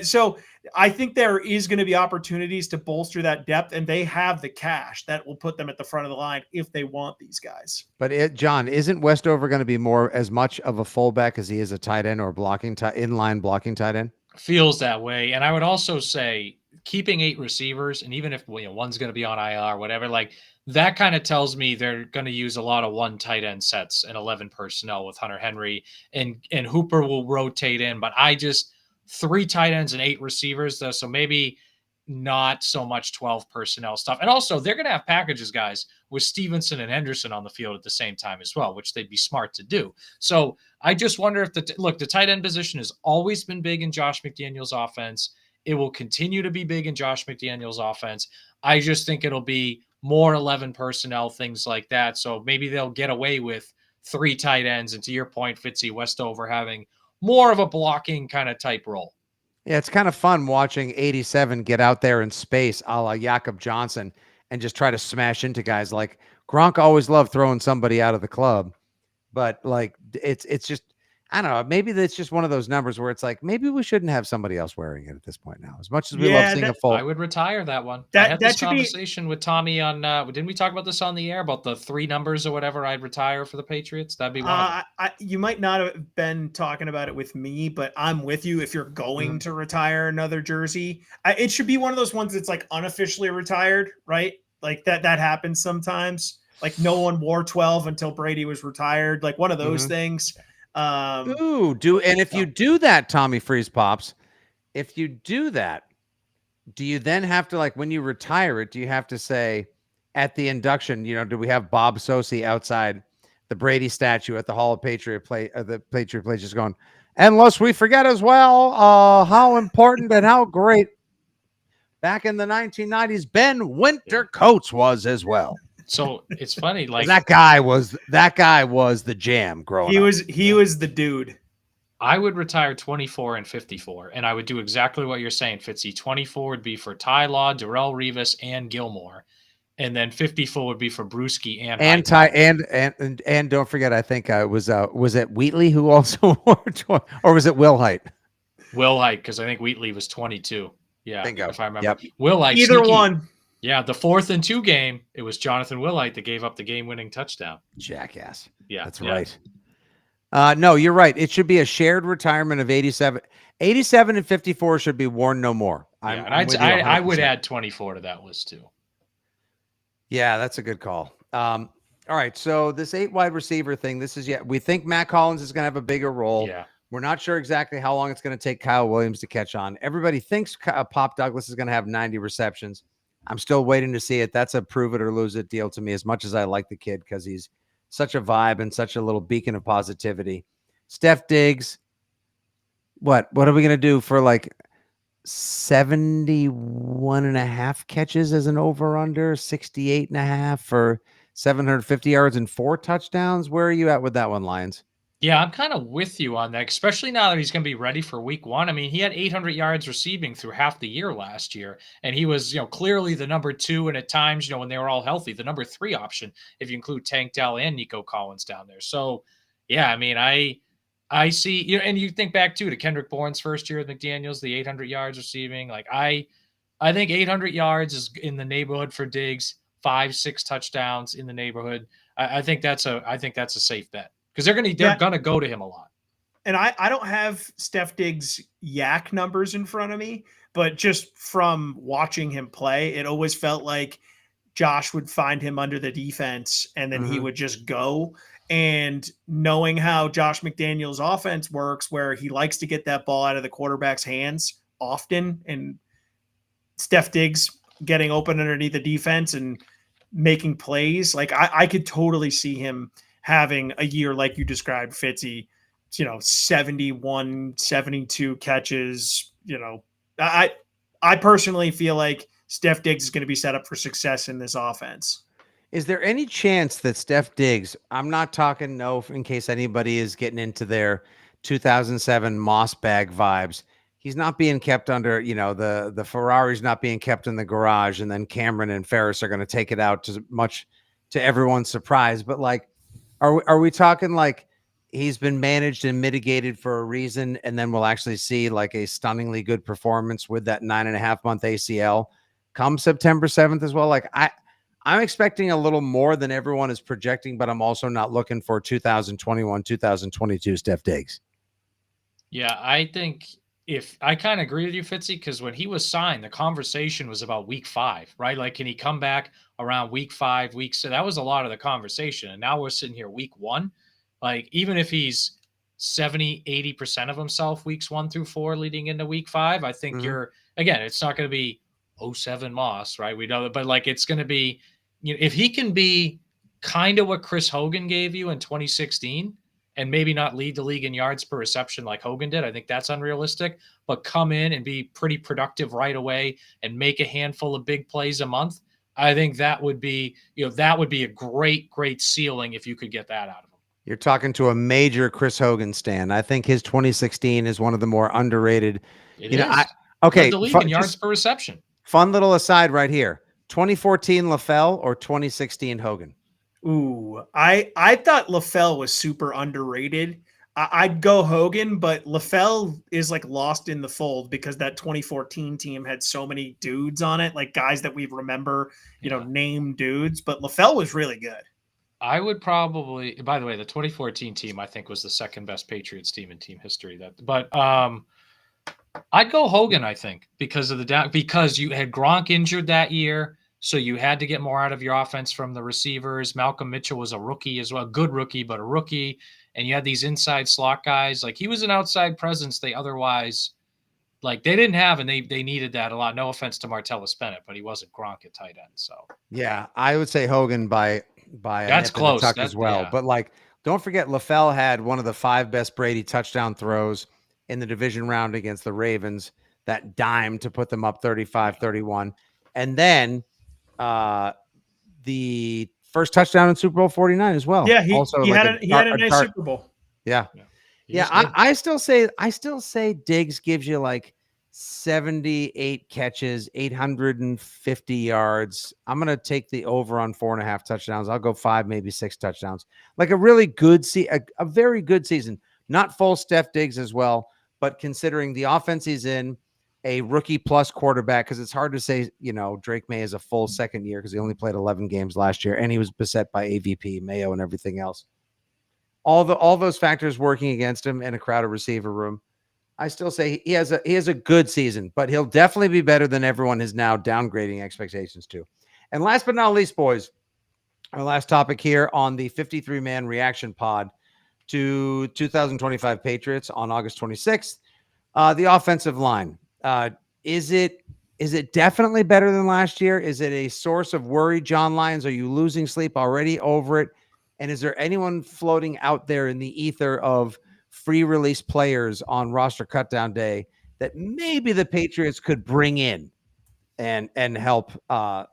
So I think there is going to be opportunities to bolster that depth, and they have the cash that will put them at the front of the line if they want these guys. But John, isn't Westover going to be more as much of a fullback as he is a tight end or inline blocking tight end? Feels that way. And I would also say keeping 8 receivers, and even if one's going to be on IR or whatever, like that kind of tells me they're going to use a lot of 1 tight end sets and 11 personnel with Hunter Henry, and Hooper will rotate in. But 3 tight ends and 8 receivers, though. So maybe not so much 12 personnel stuff. And also, they're going to have packages, guys, with Stevenson and Henderson on the field at the same time as well, which they'd be smart to do. So I just wonder if the tight end position has always been big in Josh McDaniels' offense. It will continue to be big in Josh McDaniels' offense. I just think it'll be more 11 personnel, things like that. So maybe they'll get away with 3 tight ends. And to your point, Fitzy, Westover having more of a blocking kind of type role. Yeah, it's kind of fun watching 87 get out there in space a la Jakob Johnson and just try to smash into guys. Like Gronk always loved throwing somebody out of the club, but like it's just, I don't know, maybe that's just one of those numbers where it's like, maybe we shouldn't have somebody else wearing it at this point now, as much as we love seeing a full. I would retire that one. I had this conversation with Tommy on, didn't we talk about this on the air about the 3 numbers or whatever I'd retire for the Patriots? That'd be one. You might not have been talking about it with me, but I'm with you. If you're going to retire another jersey, it should be one of those ones that's like unofficially retired, right? Like that happens sometimes. Like no one wore 12 until Brady was retired. Like one of those things. And if you do that, Tommy Freeze Pops, if you do that, do you then have to, like, when you retire it, do you have to say at the induction, do we have Bob Sosi outside the Brady statue at the Hall of Patriot Place, the Patriot Place, just going, and lest we forget as well, how important and how great back in the 1990s Ben Winter Coates was as well. So it's funny, like that guy was the jam growing up. He was the dude. I would retire 24 and 54, and I would do exactly what you're saying, Fitzy. 24 would be for Ty Law, Darrell Revis, and Gilmore, and then 54 would be for Brewski and Ty and don't forget, I think was it Wheatley who also wore 20, or was it Will Height? Will Height, because I think Wheatley was 22. Yeah, bingo. If I remember. Yep. Will Height, either one. Yeah, the 4th and 2 game, it was Jonathan Wilhite that gave up the game-winning touchdown. Jackass. Yeah, that's right. No, you're right. It should be a shared retirement of 87. 87 and 54 should be worn no more. I would add 24 to that list too. Yeah, that's a good call. All right, so this 8 wide receiver thing, we think Matt Collins is going to have a bigger role. Yeah. We're not sure exactly how long it's going to take Kyle Williams to catch on. Everybody thinks Pop Douglas is going to have 90 receptions. I'm still waiting to see it. That's a prove it or lose it deal to me, as much as I like the kid because he's such a vibe and such a little beacon of positivity. Steph Diggs, what are we going to do for like 71 and a half catches as an over-under, 68 and a half for 750 yards and 4 touchdowns? Where are you at with that one, Lyons? Yeah, I'm kind of with you on that, especially now that he's going to be ready for week 1. I mean, he had 800 yards receiving through half the year last year, and he was, clearly the number 2, and at times, when they were all healthy, the number 3 option, if you include Tank Dell and Nico Collins down there. So, yeah, I mean, I see, and you think back to Kendrick Bourne's first year with McDaniels, the 800 yards receiving. Like, I think 800 yards is in the neighborhood for Diggs, 5-6 touchdowns in the neighborhood. I think that's a safe bet. Because they're gonna go to him a lot. And I don't have Steph Diggs' yak numbers in front of me, but just from watching him play, it always felt like Josh would find him under the defense and then he would just go. And knowing how Josh McDaniels' offense works, where he likes to get that ball out of the quarterback's hands often, and Steph Diggs getting open underneath the defense and making plays, like I could totally see him having a year like you described, Fitzy, 71, 72 catches. I personally feel like Steph Diggs is going to be set up for success in this offense. Is there any chance that Steph Diggs, I'm not talking in case anybody is getting into their 2007 Moss bag vibes, he's not being kept under, the Ferrari's not being kept in the garage, and then Cameron and Ferris are going to take it out to everyone's surprise. But like, Are we talking like he's been managed and mitigated for a reason, and then we'll actually see like a stunningly good performance with that 9.5-month ACL come September 7th as well. Like I'm expecting a little more than everyone is projecting, but I'm also not looking for 2021, 2022 Steph Diggs. Yeah, I think if I kind of agree with you, Fitzy, because when he was signed, the conversation was about week 5, right? Like, can he come back around week 5, week 6? That was a lot of the conversation. And now we're sitting here week 1. Like, even if he's 70, 80% of himself weeks 1 through 4 leading into week 5, I think you're, again, it's not going to be 07 Moss, right? We know that, but like, it's going to be, if he can be kind of what Chris Hogan gave you in 2016, and maybe not lead the league in yards per reception like Hogan did. I think that's unrealistic, but come in and be pretty productive right away and make a handful of big plays a month. I think that would be, that would be a great, great ceiling if you could get that out of him. You're talking to a major Chris Hogan stan. I think his 2016 is one of the more underrated. It is. Okay. Led the league in yards per reception. Fun little aside right here. 2014 LaFell or 2016 Hogan? Ooh, I thought LaFell was super underrated. I'd go Hogan, but LaFell is like lost in the fold because that 2014 team had so many dudes on it, like guys that we remember, name dudes. But LaFell was really good. I would probably, by the way, the 2014 team I think was the second best Patriots team in team history. But I'd go Hogan, I think, because you had Gronk injured that year. So you had to get more out of your offense from the receivers. Malcolm Mitchell was a rookie as well, good rookie, but a rookie. And you had these inside slot guys. Like, he was an outside presence they otherwise, like, they didn't have, and they needed that a lot. No offense to Martellus Bennett, but he wasn't Gronk at tight end. So yeah, I would say Hogan by that's close as well. Yeah. But like, don't forget LaFell had one of the 5 best Brady touchdown throws in the division round against the Ravens. That dime to put them up 35-31, and then the first touchdown in Super Bowl 49 as well. Yeah, he had a nice dart. Super Bowl. Yeah. I still say Diggs gives you like 78 catches, 850 yards. I'm gonna take the over on 4.5 touchdowns. I'll go 5, maybe 6 touchdowns. Like a really good a very good season. Not full Steph Diggs as well, but considering the offense he's in, a rookie plus quarterback, because it's hard to say, Drake May is a full second year because he only played 11 games last year, and he was beset by AVP, Mayo, and everything else. All those factors working against him in a crowded receiver room. I still say he has a good season, but he'll definitely be better than everyone is now downgrading expectations to. And last but not least, boys, our last topic here on the 53-man reaction pod to 2025 Patriots on August 26th, the offensive line. Is it definitely better than last year? Is it a source of worry, John Lyons? Are you losing sleep already over it? And is there anyone floating out there in the ether of free release players on roster cutdown day that maybe the Patriots could bring in and help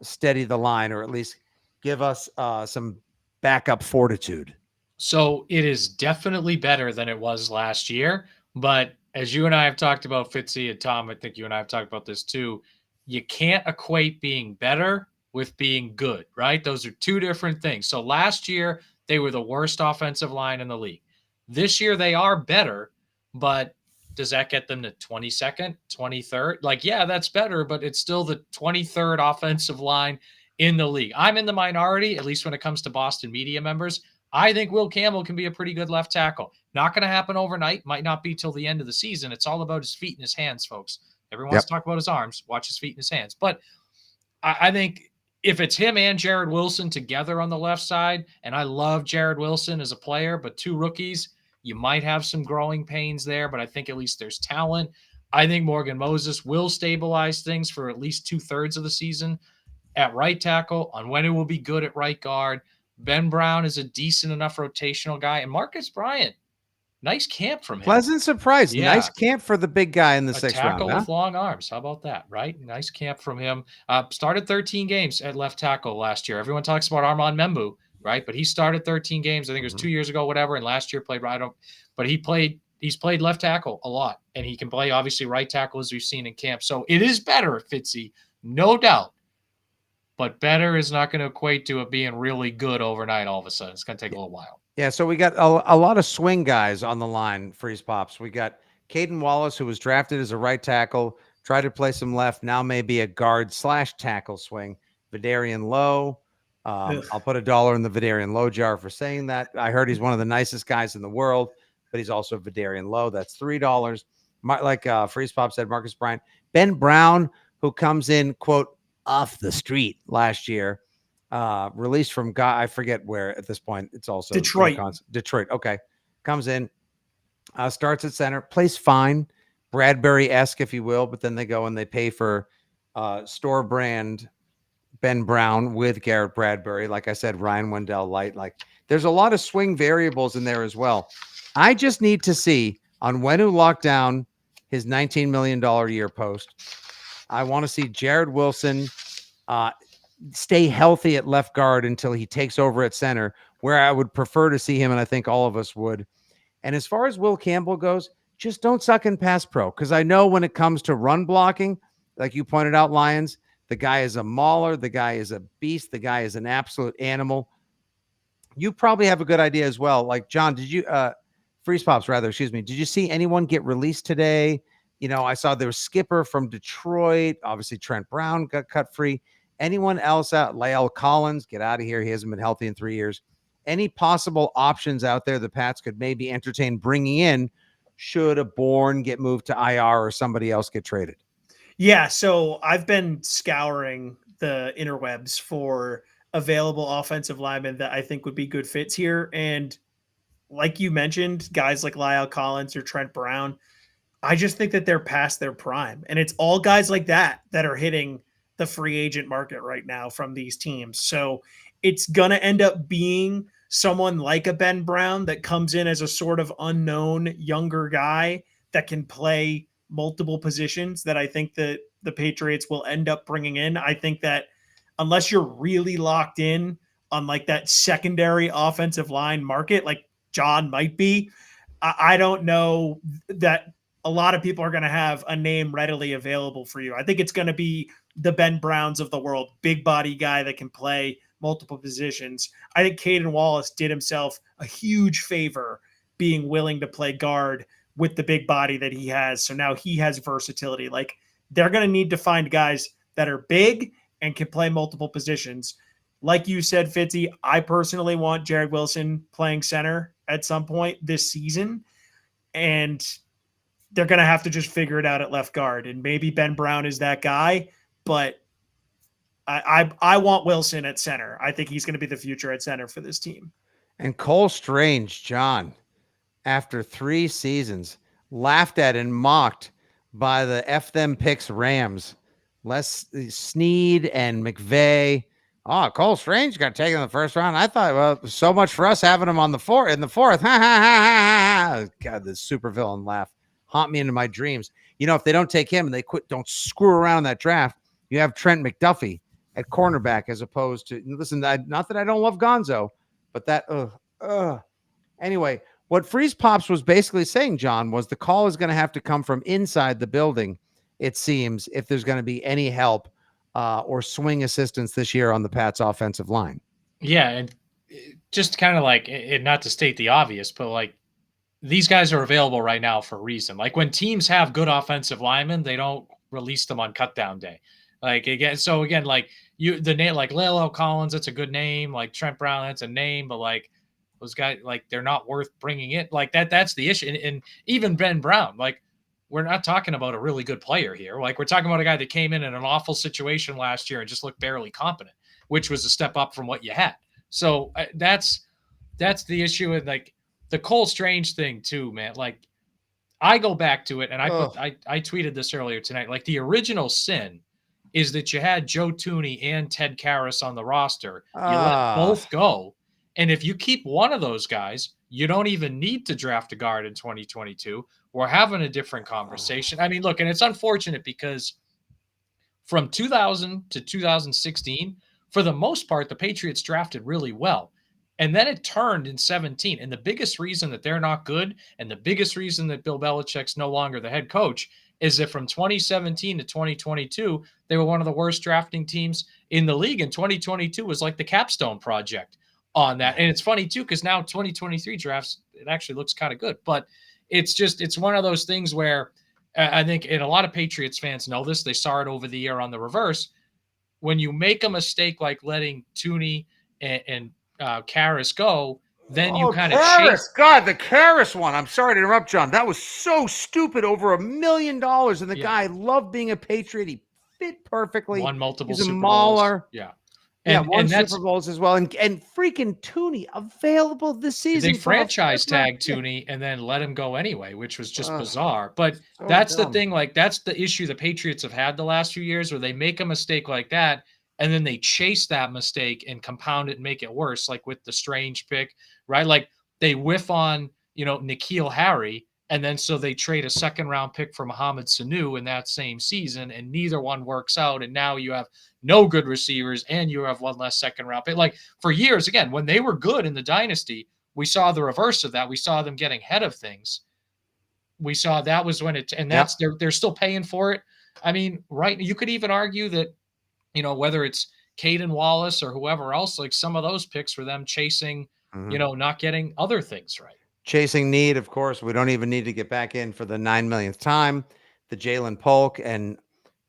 steady the line, or at least give us some backup fortitude? So it is definitely better than it was last year, but as you and I have talked about, Fitzy and Tom, I think you and I have talked about this too, you can't equate being better with being good, right? Those are two different things. So last year, they were the worst offensive line in the league. This year, they are better, but does that get them to 22nd, 23rd? Like, yeah, that's better, but it's still the 23rd offensive line in the league. I'm in the minority, at least when it comes to Boston media members. I think Will Campbell can be a pretty good left tackle. Not going to happen overnight. Might not be till the end of the season. It's all about his feet and his hands, folks. Everyone wants to talk about his arms. Watch his feet and his hands. But I think if it's him and Jared Wilson together on the left side, and I love Jared Wilson as a player, but 2 rookies, you might have some growing pains there, but I think at least there's talent. I think Morgan Moses will stabilize things for at least 2/3 of the season at right tackle. On when it will be good at right guard. Ben Brown is a decent enough rotational guy. And Marcus Bryant, nice camp from him. Pleasant surprise. Yeah. Nice camp for the big guy in the 6th round. Tackle with long arms. How about that, right? Nice camp from him. Started 13 games at left tackle last year. Everyone talks about Armand Membu, right? But he started 13 games. I think it was 2 years ago, whatever. And last year played right. But he's played left tackle a lot. And he can play, obviously, right tackle, as we've seen in camp. So it is better, Fitzy, no doubt. But better is not going to equate to it being really good overnight all of a sudden. It's going to take a little while. Yeah, so we got a lot of swing guys on the line, Freeze Pops. We got Caden Wallace, who was drafted as a right tackle, tried to play some left, now maybe a guard / tackle swing. Vidarian Lowe. I'll put $1 in the Vidarian Lowe jar for saying that. I heard he's one of the nicest guys in the world, but he's also Vidarian Lowe. That's $3. Like Freeze Pop said, Marcus Bryant. Ben Brown, who comes in, quote, off the street last year. Released from I forget where at this point. It's also Detroit. Detroit. Okay. Comes in, starts at center, plays fine, Bradbury-esque, if you will, but then they go and they pay for store brand Ben Brown with Garrett Bradbury. Like I said, Ryan Wendell Light. Like there's a lot of swing variables in there as well. I just need to see on when who locked down his $19 million a year post. I want to see Jared Wilson stay healthy at left guard until he takes over at center, where I would prefer to see him, and I think all of us would. And as far as Will Campbell goes, just don't suck in pass pro, because I know when it comes to run blocking, like you pointed out, Lyons, the guy is a mauler, the guy is a beast, the guy is an absolute animal. You probably have a good idea as well. Like, John, did you Freeze Pops, rather, excuse me, did you see anyone get released today? You know, I saw there was Skipper from Detroit. Obviously, Trent Brown got cut free. Anyone else out? Lael Collins, get out of here. He hasn't been healthy in 3 years. Any possible options out there the Pats could maybe entertain bringing in should a Bourne get moved to IR or somebody else get traded? Yeah, so I've been scouring the interwebs for available offensive linemen that I think would be good fits here. And like you mentioned, guys like Lyle Collins or Trent Brown, I just think that they're past their prime. And it's all guys like that that are hitting the free agent market right now from these teams. So it's going to end up being someone like a Ben Brown that comes in as a sort of unknown younger guy that can play multiple positions that I think that the Patriots will end up bringing in. I think that unless you're really locked in on like that secondary offensive line market, like John might be, I don't know that a lot of people are going to have a name readily available for you. I think it's going to be the Ben Browns of the world, big body guy that can play multiple positions. I think Caden Wallace did himself a huge favor being willing to play guard with the big body that he has. So now he has versatility. Like they're going to need to find guys that are big and can play multiple positions. Like you said, Fitzy, I personally want Jared Wilson playing center at some point this season. And they're going to have to just figure it out at left guard. And maybe Ben Brown is that guy, but I want Wilson at center. I think he's going to be the future at center for this team. And Cole Strange, John, after 3 seasons, laughed at and mocked by the F them picks Rams. Les Snead and McVay. Oh, Cole Strange got taken in the first round. I thought, well, so much for us having him on the fourth. Ha ha ha ha ha. God, the supervillain laugh haunt me into my dreams. You know, if they don't take him and they don't screw around in that draft, you have Trent McDuffie at cornerback as opposed to, listen, not that I don't love Gonzo, but that, Anyway, what Freeze Pops was basically saying, John, was the call is going to have to come from inside the building, it seems, if there's going to be any help or swing assistance this year on the Pats offensive line. Yeah, and just kind of like, not to state the obvious, but like these guys are available right now for a reason. Like when teams have good offensive linemen, they don't release them on cutdown day. Like again, like the name, like Lael Collins, that's a good name. Like Trent Brown, that's a name, but like those guys, like they're not worth bringing in. Like that's the issue. And even Ben Brown, like we're not talking about a really good player here. Like we're talking about a guy that came in an awful situation last year and just looked barely competent, which was a step up from what you had. So that's the issue. And like the Cole Strange thing too, man. Like I go back to it, and I tweeted this earlier tonight. Like the original sin is that you had Joe Thuney and Ted Karras on the roster. You let both go. And if you keep one of those guys, you don't even need to draft a guard in 2022. We're having a different conversation. I mean, look, and it's unfortunate because from 2000 to 2016, for the most part, the Patriots drafted really well. And then it turned in 17. And the biggest reason that they're not good and the biggest reason that Bill Belichick's no longer the head coach is that from 2017 to 2022, they were one of the worst drafting teams in the league. And 2022 was like the capstone project. on that. And it's funny too, because now 2023 drafts, it actually looks kind of good. But it's one of those things where I think, and a lot of Patriots fans know this, they saw it over the year on the reverse. When you make a mistake like letting Tooney and Karras go, then you kind of chase. God, the Karras one. I'm sorry to interrupt, John. That was so stupid. Over $1 million, and the guy loved being a Patriot. He fit perfectly. Won multiple He's a Super mauler. Bowls. Yeah. Won Super Bowls as well, and freaking Tooney available this season. They franchise tagged Tooney and then let him go anyway, which was just bizarre. But so that's dumb. the thing. Like, that's the issue the Patriots have had the last few years, where they make a mistake like that, and then they chase that mistake and compound it and make it worse. Like with the Strange pick, right? Like they whiff on, N'Keal Harry, and then so they trade a second-round pick for Mohamed Sanu in that same season, and neither one works out. And now you have no good receivers, and you have one less second-round pick. Like for years, again, when they were good in the dynasty, we saw the reverse of that. We saw them getting ahead of things. We saw that was when they're still paying for it. I mean, right? You could even argue that, whether it's Caden Wallace or whoever else, like some of those picks were them chasing, not getting other things right. Chasing need, of course. We don't even need to get back in for the 9 millionth time. The Jalen Polk and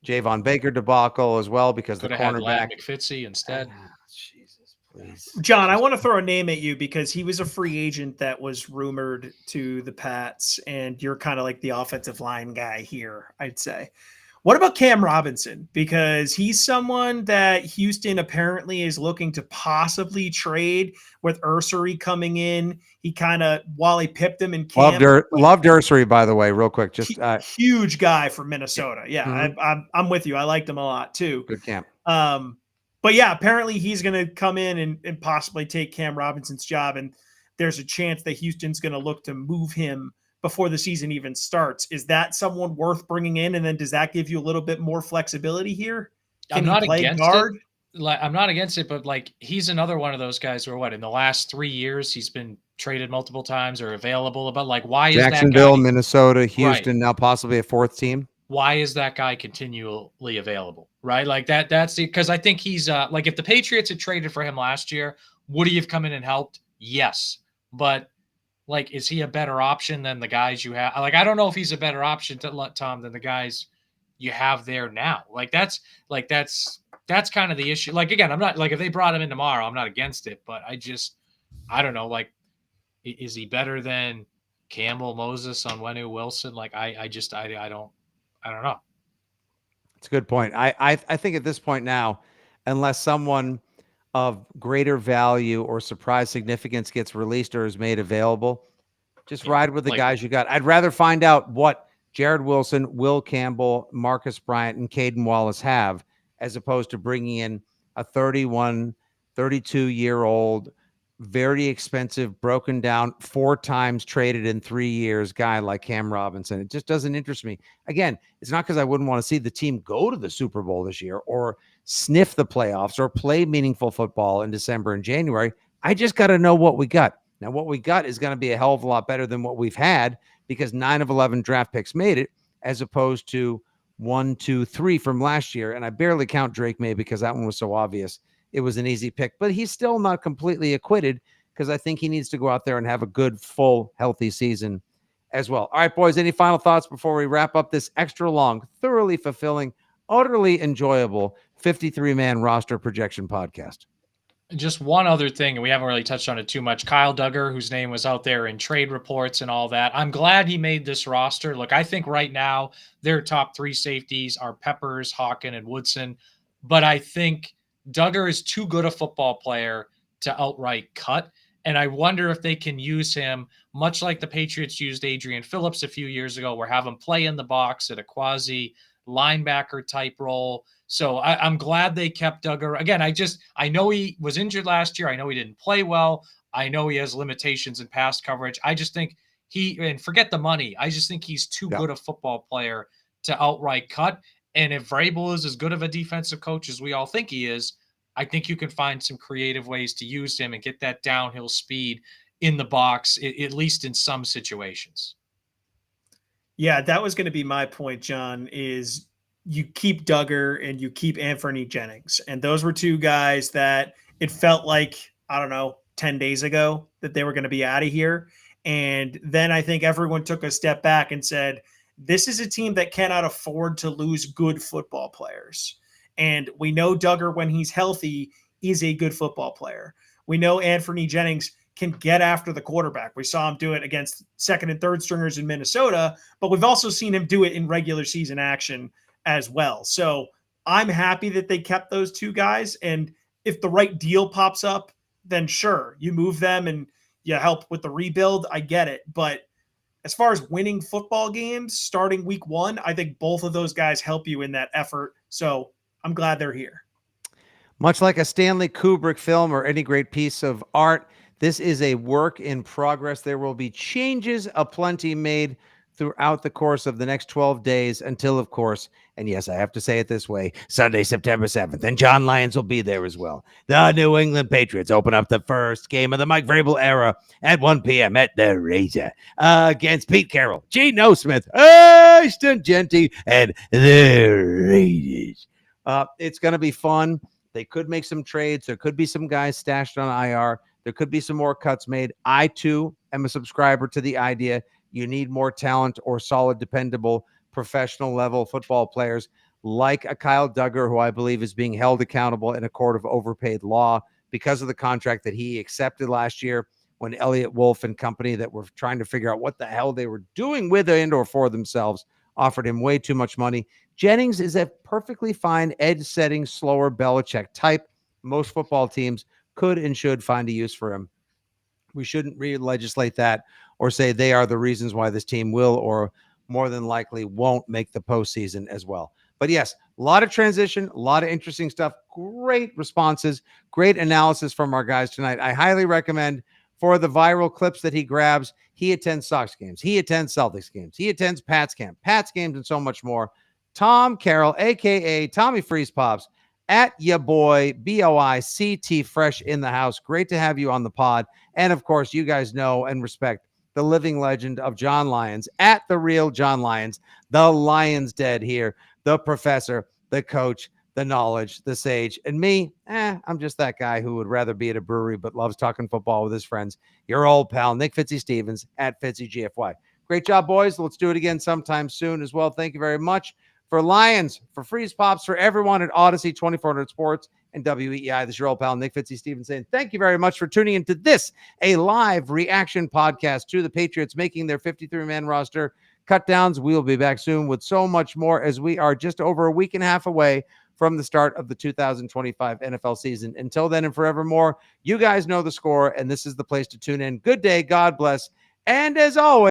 Javon Baker debacle as well, because Could the have had cornerback. Fitzy instead. Jesus, please. John, I want to throw a name at you because he was a free agent that was rumored to the Pats, and you're kind of like the offensive line guy here, I'd say. What about Cam Robinson? Because he's someone that Houston apparently is looking to possibly trade with Ursery coming in. He kind of, Wally pipped him in camp. Loved Ursery, by the way, real quick. Just huge guy from Minnesota. Yeah, I'm with you. I liked him a lot too. Good camp. But yeah, apparently he's going to come in and possibly take Cam Robinson's job. And there's a chance that Houston's going to look to move him before the season even starts. Is that someone worth bringing in? And then does that give you a little bit more flexibility here? I'm not against it. I'm not against it, but like he's another one of those guys where in the last 3 years he's been traded multiple times or available. But like, why is Jacksonville, that guy, Minnesota, Houston, now possibly a fourth team? Why is that guy continually available? Right? Like that's because I think he's like, if the Patriots had traded for him last year, would he have come in and helped? Yes, but like, is he a better option than the guys you have? Like, I don't know if he's a better option Tom than the guys you have there now. That's kind of the issue. Like, again, I'm not like, if they brought him in tomorrow, I'm not against it, but I don't know. Like, is he better than Campbell, Moses, Onwenu, Wilson? Like, I don't know. It's a good point. I think at this point now, unless someone of greater value or surprise significance gets released or is made available, just ride with the guys you got. I'd rather find out what Jared Wilson, Will Campbell, Marcus Bryant, and Caden Wallace have, as opposed to bringing in a 31, 32-year-old, very expensive, broken down, 4 times traded in 3 years guy like Cam Robinson. It just doesn't interest me. Again, it's not because I wouldn't want to see the team go to the Super Bowl this year or sniff the playoffs or play meaningful football in December and January. I just got to know what we got. Now, what we got is going to be a hell of a lot better than what we've had, because 9 of 11 draft picks made it, as opposed to 1, 2, 3 from last year. And I barely count Drake May because that one was so obvious. It was an easy pick, but he's still not completely acquitted, because I think he needs to go out there and have a good, full, healthy season as well. All right, boys, any final thoughts before we wrap up this extra long, thoroughly fulfilling, utterly enjoyable 53-man roster projection podcast? Just one other thing, and we haven't really touched on it too much. Kyle Duggar, whose name was out there in trade reports and all that. I'm glad he made this roster. Look, I think right now their top 3 safeties are Peppers, Hawken, and Woodson. But I think Duggar is too good a football player to outright cut. And I wonder if they can use him much like the Patriots used Adrian Phillips a few years ago, where have him play in the box at a quasi linebacker type role. So I'm glad they kept Duggar. Again, I know he was injured last year. I know he didn't play well. I know he has limitations in pass coverage. I just think and forget the money, I just think he's too good a football player to outright cut. And if Vrabel is as good of a defensive coach as we all think he is, I think you can find some creative ways to use him and get that downhill speed in the box, at least in some situations. Yeah, that was going to be my point, John, is you keep Duggar and you keep Anthony Jennings. And those were 2 guys that it felt like, I don't know, 10 days ago that they were going to be out of here. And then I think everyone took a step back and said, this is a team that cannot afford to lose good football players. And we know Duggar, when he's healthy, is a good football player. We know Anthony Jennings can get after the quarterback. We saw him do it against second and third stringers in Minnesota, but we've also seen him do it in regular season action as well. So I'm happy that they kept those two guys. And if the right deal pops up, then sure, you move them and you help with the rebuild. I get it. But as far as winning football games starting week 1, I think both of those guys help you in that effort. So I'm glad they're here. Much like a Stanley Kubrick film or any great piece of art, this is a work in progress. There will be changes aplenty made throughout the course of the next 12 days until, of course, and yes, I have to say it this way, Sunday, September 7th, and John Lyons will be there as well. The New England Patriots open up the first game of the Mike Vrabel era at 1 p.m. at the Razor against Pete Carroll, Geno Smith, Ashton Genty, and the Raiders. It's going to be fun. They could make some trades. There could be some guys stashed on IR. There could be some more cuts made. I, too, am a subscriber to the idea you need more talent or solid, dependable, professional level football players like a Kyle Duggar, who I believe is being held accountable in a court of overpaid law because of the contract that he accepted last year when Elliott Wolf and company that were trying to figure out what the hell they were doing with and or for themselves offered him way too much money. Jennings is a perfectly fine edge-setting, slower Belichick type. Most football teams could and should find a use for him. We shouldn't re-legislate that or say they are the reasons why this team will or more than likely won't make the postseason as well. But yes, a lot of transition, a lot of interesting stuff, great responses, great analysis from our guys tonight. I highly recommend for the viral clips that he grabs. He attends Sox games. He attends Celtics games. He attends Pats games, and so much more. Tom Carroll, a.k.a. Tommy Freeze Pops, at ya boy, BOICT Fresh in the house. Great to have you on the pod. And, of course, you guys know and respect the living legend of John Lyons, at the real John Lyons, the Lions dead here, the professor, the coach, the knowledge, the sage. And me, I'm just that guy who would rather be at a brewery but loves talking football with his friends. Your old pal, Nick Fitzy Stevens, at FitzyGFY. Great job, boys. Let's do it again sometime soon as well. Thank you very much. For Lions, for Freeze Pops, for everyone at Odyssey, 2400 Sports, and WEI, this is your old pal, Nick Fitzy Stevens, saying thank you very much for tuning into this, a live reaction podcast to the Patriots making their 53-man roster cut downs. We will be back soon with so much more as we are just over a week and a half away from the start of the 2025 NFL season. Until then and forevermore, you guys know the score, and this is the place to tune in. Good day, God bless, and as always,